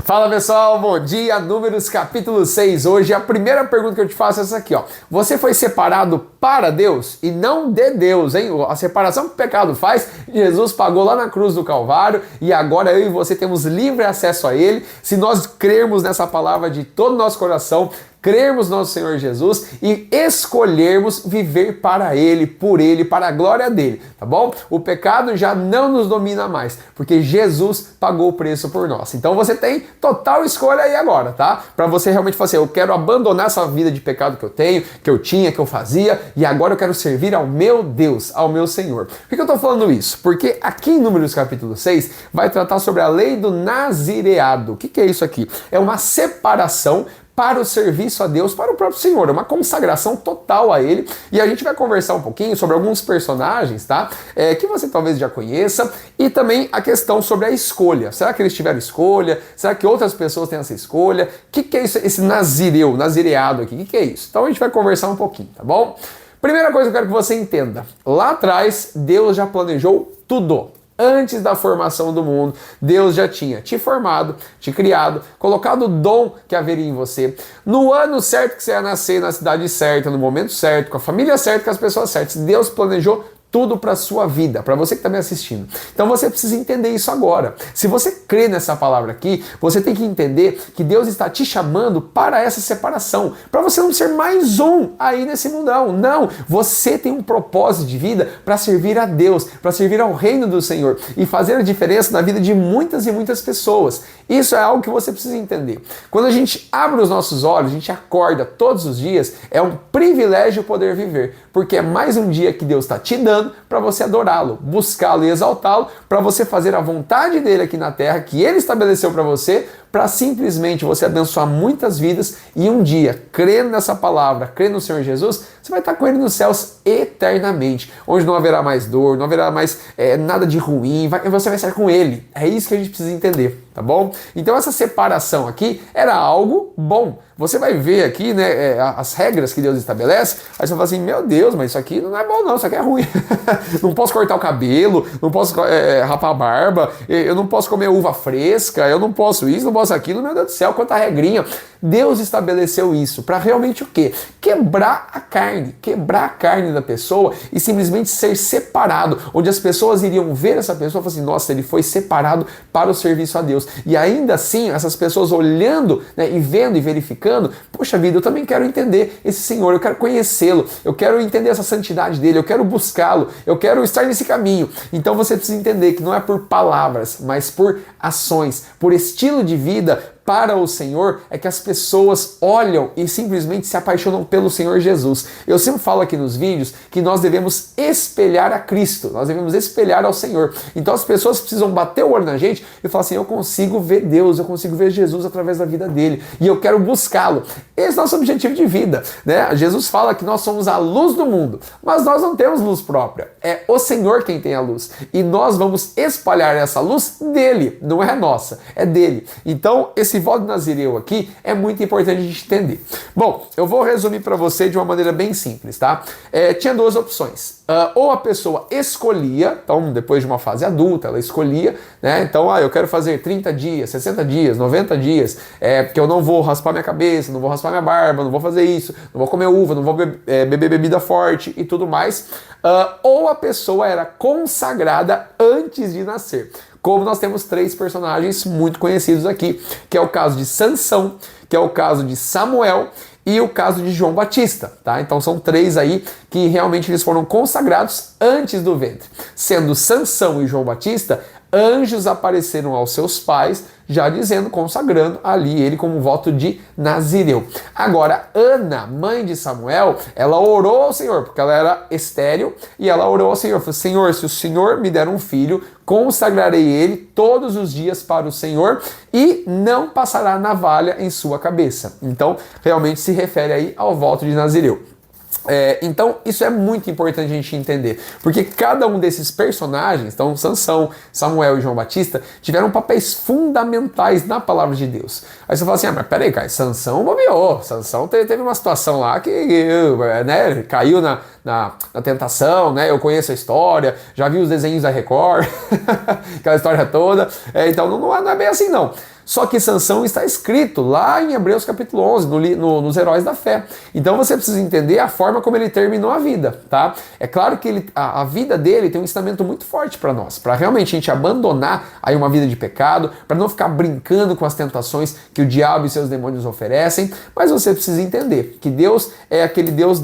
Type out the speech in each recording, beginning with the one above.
Fala pessoal, bom dia, Números capítulo 6. Hoje a primeira pergunta que eu te faço é essa aqui, ó. Você foi separado para Deus e não de Deus, hein? A separação que o pecado faz, Jesus pagou lá na cruz do Calvário e agora eu e você temos livre acesso a Ele. Se nós crermos nessa palavra de todo o nosso coração, crermos no nosso Senhor Jesus e escolhermos viver para Ele, por Ele, para a glória dEle, tá bom? O pecado já não nos domina mais, porque Jesus pagou o preço por nós. Então você tem total escolha aí agora, tá? Para você realmente falar assim, eu quero abandonar essa vida de pecado que eu tenho, que eu tinha, que eu fazia, e agora eu quero servir ao meu Deus, ao meu Senhor. Por que eu tô falando isso? Porque aqui em Números capítulo 6 vai tratar sobre a lei do nazireado. O que é isso aqui? É uma separação para o serviço a Deus, para o próprio Senhor, é uma consagração total a Ele, e a gente vai conversar um pouquinho sobre alguns personagens, tá? Que você talvez já conheça, e também a questão sobre a escolha. Será que eles tiveram escolha? Será que outras pessoas têm essa escolha? O que é isso, esse nazireado aqui? O que é isso? Então a gente vai conversar um pouquinho, tá bom? Primeira coisa que eu quero que você entenda, lá atrás Deus já planejou tudo. Antes da formação do mundo, Deus já tinha te formado, te criado, colocado o dom que haveria em você. No ano certo que você ia nascer, na cidade certa, no momento certo, com a família certa, com as pessoas certas. Deus planejou tudo para a sua vida, para você que está me assistindo. Então você precisa entender isso agora. Se você crê nessa palavra aqui, você tem que entender que Deus está te chamando para essa separação, para você não ser mais um aí nesse mundão. Não, você tem um propósito de vida para servir a Deus, para servir ao reino do Senhor e fazer a diferença na vida de muitas e muitas pessoas. Isso é algo que você precisa entender. Quando a gente abre os nossos olhos, a gente acorda todos os dias, é um privilégio poder viver, porque é mais um dia que Deus está te dando para você adorá-lo, buscá-lo e exaltá-lo, para você fazer a vontade dele aqui na terra, que ele estabeleceu para você, para simplesmente você abençoar muitas vidas e um dia, crendo nessa palavra, crendo no Senhor Jesus, você vai estar com ele nos céus eternamente, onde não haverá mais dor, não haverá mais nada de ruim, você vai estar com ele. É isso que a gente precisa entender, tá bom? Então essa separação aqui era algo bom. Você vai ver aqui, né, as regras que Deus estabelece, aí você fala assim, meu Deus, mas isso aqui não é bom não, isso aqui é ruim. Não posso cortar o cabelo, não posso rapar a barba, eu não posso comer uva fresca, eu não posso isso, não posso aquilo, meu Deus do céu, quanta regrinha. Deus estabeleceu isso para realmente o quê? Quebrar a carne da pessoa e simplesmente ser separado, onde as pessoas iriam ver essa pessoa e falar assim, nossa, ele foi separado para o serviço a Deus. E ainda assim, essas pessoas olhando, né, e vendo e verificando, poxa vida, eu também quero entender esse Senhor, eu quero conhecê-lo, eu quero entender essa santidade dele, eu quero buscá-lo, eu quero estar nesse caminho. Então você precisa entender que não é por palavras, mas por ações, por estilo de vida para o Senhor, é que as pessoas olham e simplesmente se apaixonam pelo Senhor Jesus. Eu sempre falo aqui nos vídeos que nós devemos espelhar a Cristo, nós devemos espelhar ao Senhor. Então as pessoas precisam bater o olho na gente e falar assim, eu consigo ver Deus, eu consigo ver Jesus através da vida dele e eu quero buscá-lo. Esse é o nosso objetivo de vida, né? Jesus fala que nós somos a luz do mundo, mas nós não temos luz própria. É o Senhor quem tem a luz e nós vamos espalhar essa luz dele, não é nossa, é dele. Então esse voto nazireu aqui é muito importante a gente entender. Bom, eu vou resumir para você de uma maneira bem simples, tá? Tinha duas opções. Ou a pessoa escolhia, então depois de uma fase adulta, ela escolhia, né? Então, eu quero fazer 30 dias, 60 dias, 90 dias, porque eu não vou raspar minha cabeça, não vou raspar minha barba, não vou fazer isso, não vou comer uva, não vou beber bebida forte e tudo mais. Ou a pessoa era consagrada antes de nascer. Como nós temos três personagens muito conhecidos aqui, que é o caso de Sansão, que é o caso de Samuel e o caso de João Batista, tá? Então são três aí que realmente eles foram consagrados antes do ventre. Sendo Sansão e João Batista, anjos apareceram aos seus pais, já dizendo, consagrando ali ele como voto de nazireu. Agora, Ana, mãe de Samuel, ela orou ao Senhor, porque ela era estéril, e ela orou ao Senhor, falou, Senhor, se o Senhor me der um filho, consagrarei ele todos os dias para o Senhor, e não passará navalha em sua cabeça. Então, realmente se refere aí ao voto de nazireu. Então isso é muito importante a gente entender, porque cada um desses personagens, então Sansão, Samuel e João Batista, tiveram papéis fundamentais na palavra de Deus. Aí você fala assim, mas peraí, cara, Sansão bobeou, Sansão teve uma situação lá que né, caiu na tentação, né? Eu conheço a história, já vi os desenhos da Record, aquela história toda. Então não é bem assim, não. Só que Sansão está escrito lá em Hebreus capítulo 11, nos Heróis da Fé. Então você precisa entender a forma como ele terminou a vida, tá? É claro que a vida dele tem um ensinamento muito forte para nós, para realmente a gente abandonar aí uma vida de pecado, para não ficar brincando com as tentações que o diabo e seus demônios oferecem, mas você precisa entender que Deus é aquele Deus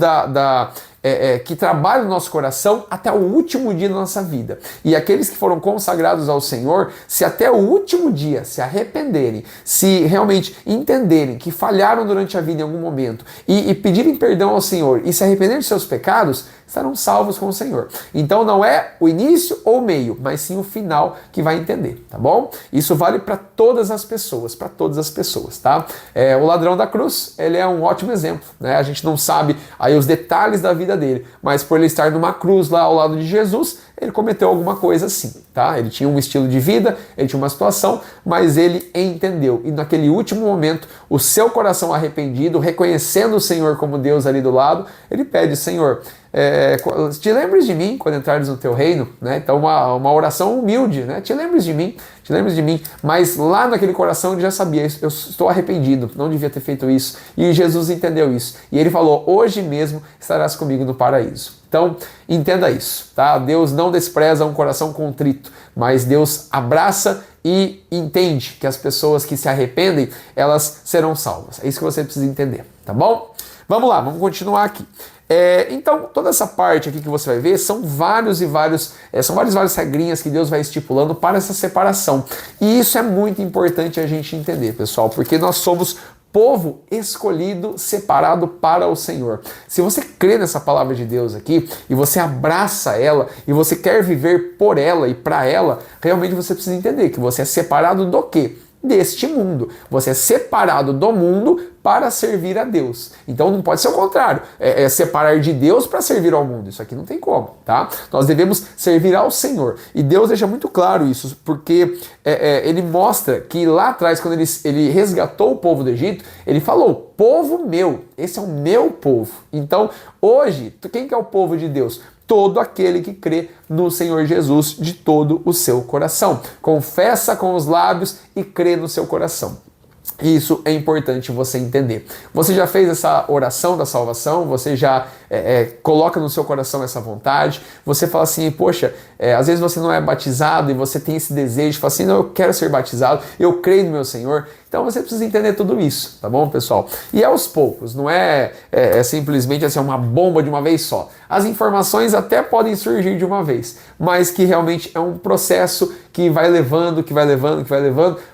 que trabalha no nosso coração até o último dia da nossa vida. E aqueles que foram consagrados ao Senhor, se até o último dia se arrependerem, se realmente entenderem que falharam durante a vida em algum momento e pedirem perdão ao Senhor e se arrependerem de seus pecados, estarão salvos com o Senhor. Então não é o início ou o meio, mas sim o final que vai entender, tá bom? Isso vale para todas as pessoas, tá? O ladrão da cruz, ele é um ótimo exemplo, né? A gente não sabe aí os detalhes da vida dele, mas por ele estar numa cruz lá ao lado de Jesus, ele cometeu alguma coisa assim, tá? Ele tinha um estilo de vida, ele tinha uma situação, mas ele entendeu. E naquele último momento, o seu coração arrependido, reconhecendo o Senhor como Deus ali do lado, ele pede: Senhor, te lembres de mim quando entrares no teu reino, né? Então uma oração humilde, né? Te lembres de mim, mas lá naquele coração ele já sabia: eu estou arrependido, não devia ter feito isso. E Jesus entendeu isso, e ele falou: hoje mesmo estarás comigo no paraíso. Então, entenda isso, tá? Deus não despreza um coração contrito, mas Deus abraça e entende que as pessoas que se arrependem, elas serão salvas. É isso que você precisa entender, tá bom? Vamos lá, vamos continuar aqui. Então, toda essa parte aqui que você vai ver são várias regrinhas que Deus vai estipulando para essa separação. E isso é muito importante a gente entender, pessoal, porque nós somos povo escolhido, separado para o Senhor. Se você crê nessa palavra de Deus aqui, e você abraça ela, e você quer viver por ela e para ela, realmente você precisa entender que você é separado do quê? Deste mundo. Você é separado do mundo para servir a Deus. Então não pode ser o contrário. É separar de Deus para servir ao mundo. Isso aqui não tem como, tá? Nós devemos servir ao Senhor. E Deus deixa muito claro isso, porque ele mostra que lá atrás, quando ele resgatou o povo do Egito, ele falou: povo meu, esse é o meu povo. Então, hoje, quem que é o povo de Deus? Todo aquele que crê no Senhor Jesus de todo o seu coração. Confessa com os lábios e crê no seu coração. Isso é importante você entender. Você já fez essa oração da salvação? Você já coloca no seu coração essa vontade? Você fala assim: poxa, às vezes você não é batizado e você tem esse desejo de falar assim: não, eu quero ser batizado, eu creio no meu Senhor. Então você precisa entender tudo isso, tá bom, pessoal? E aos poucos, não é simplesmente assim uma bomba de uma vez só. As informações até podem surgir de uma vez, mas que realmente é um processo que vai levando,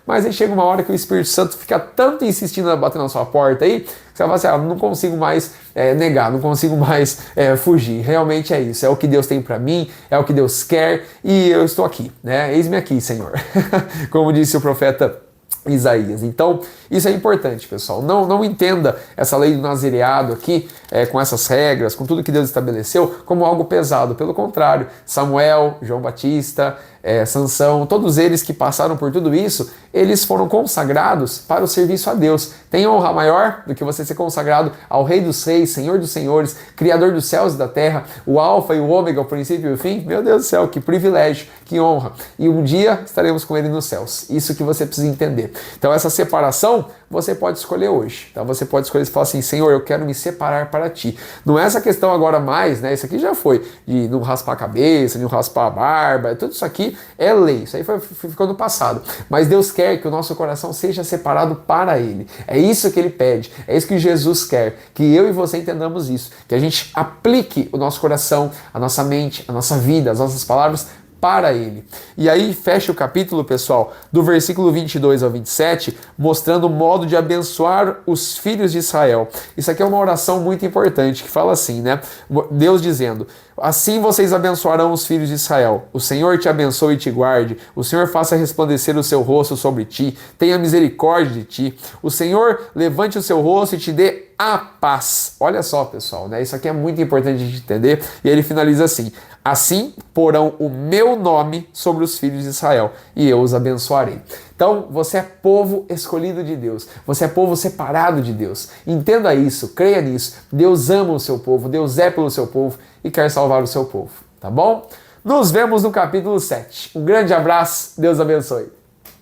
mas aí chega uma hora que o Espírito Santo fica tanto insistindo a bater na sua porta aí, que você vai falar assim: não consigo mais negar, não consigo mais fugir. Realmente é isso, é o que Deus tem para mim, é o que Deus quer, e eu estou aqui, né? Eis-me aqui, Senhor. Como disse o profeta Isaías. Então, isso é importante, pessoal. Não entenda essa lei do nazireado aqui, com essas regras, com tudo que Deus estabeleceu, como algo pesado. Pelo contrário, Samuel, João Batista, Sansão, todos eles que passaram por tudo isso, eles foram consagrados para o serviço a Deus. Tem honra maior do que você ser consagrado ao Rei dos Reis, Senhor dos Senhores, Criador dos céus e da terra, o Alfa e o Ômega, o princípio e o fim? Meu Deus do céu, que privilégio, que honra. E um dia estaremos com Ele nos céus. Isso que você precisa entender. Então essa separação você pode escolher hoje. Então você pode escolher e falar assim: Senhor, eu quero me separar para Ti. Não é essa questão agora mais, né? Isso aqui já foi, de não raspar a cabeça, de não raspar a barba, tudo isso aqui é lei. Isso aí ficou no passado. Mas Deus quer que o nosso coração seja separado para Ele. É isso que Ele pede. É isso que Jesus quer. Que eu e você entendamos isso. Que a gente aplique o nosso coração, a nossa mente, a nossa vida, as nossas palavras para Ele. E aí fecha o capítulo, pessoal, do versículo 22 ao 27, mostrando o modo de abençoar os filhos de Israel. Isso aqui é uma oração muito importante, que fala assim, né? Deus dizendo: assim vocês abençoarão os filhos de Israel. O Senhor te abençoe e te guarde. O Senhor faça resplandecer o seu rosto sobre ti. Tenha misericórdia de ti. O Senhor levante o seu rosto e te dê a paz. Olha só, pessoal, né? Isso aqui é muito importante de entender. E ele finaliza assim: Assim porão o meu nome sobre os filhos de Israel e eu os abençoarei. Então, você é povo escolhido de Deus, você é povo separado de Deus. Entenda isso, creia nisso. Deus ama o seu povo, Deus é pelo seu povo e quer salvar o seu povo, tá bom? Nos vemos no capítulo 7. Um grande abraço, Deus abençoe.